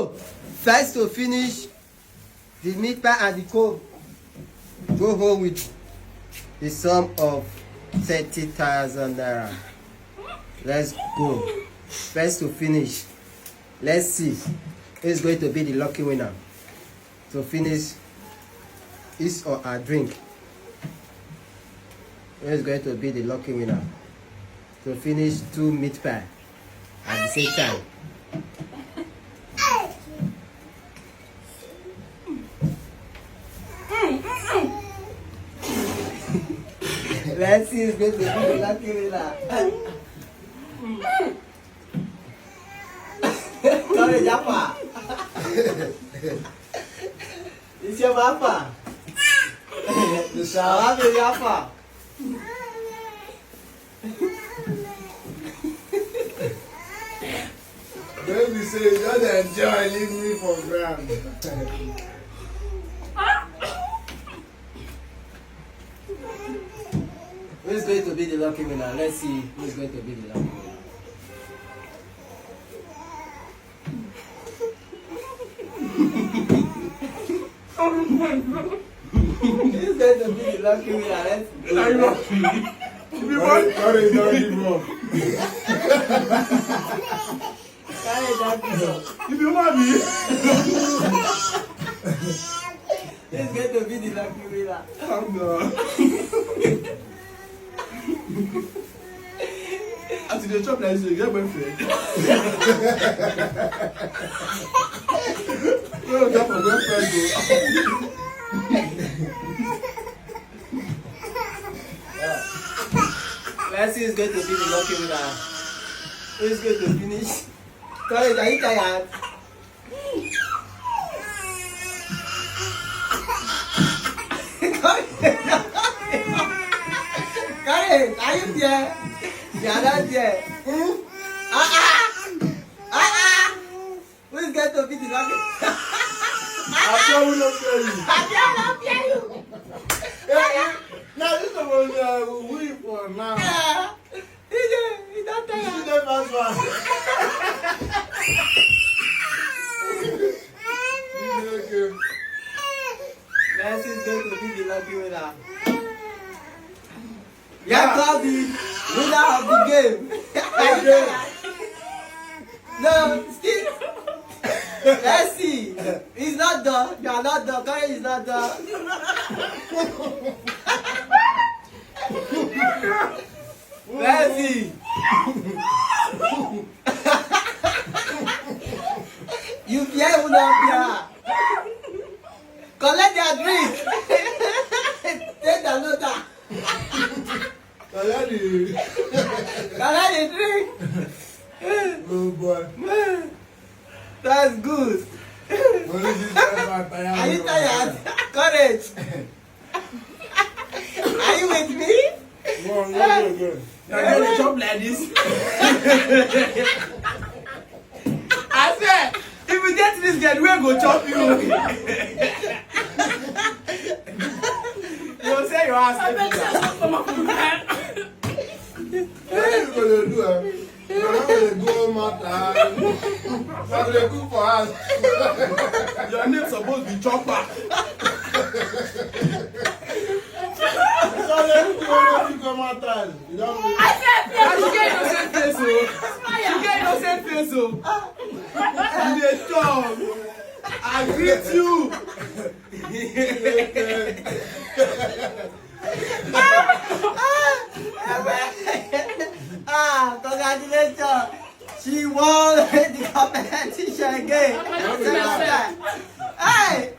So, first to finish the meat pie and the comb, go home with the sum of 30,000 naira. Let's go. First to finish. Let's see who is going to be the lucky winner to finish his or her drink. Who is going to be the lucky winner to finish 2 meat pie at the same time? Let's see who's going to be the lucky winner. Sorry, Japa. It's your papa. The shower, Japa. Baby say, just enjoy, leave me for ground. Who's going to be the lucky winner? Let's see who's going to be the lucky winner. Who's going to be the lucky winner? Let's go. Sorry, give up. Carry that pillow. If you want me. Who's going to be the lucky winner? I'm not. As you chop like this, you get my friend. No, that's my girlfriend. Let's see who's going to be the lucky winner. Who's going to finish? Courage, are you tired? Courage, are you there? You are not there. Who's going to be the lucky winner? I will not tell you. I can't hear you. Now this is the one we for now. He's not You tired. the first one. Okay. Nancy is going to be the lucky winner. Yeah, called the winner of the game. No, still. Let's see. He's not done. You are not done. Courage is not done. Let's see. You fear or not fear? Collect their drink. Take the nota. Collect Collect the drink. oh boy. That's good. Only this time Are you tired? Courage. Are you with me? Go. You're going to chop like this. I swear, if you get this girl, we're going to chop you. You'll say your ass. What are you going to do? You're not going to go matter. I'm going to cook for us. Your name's supposed to be chopper. So let me go to go matter. You don't know. And you get innocent face, oh. You get innocent face, oh. You dey chop. I greet you. Congratulations. She won the competition again. Hey,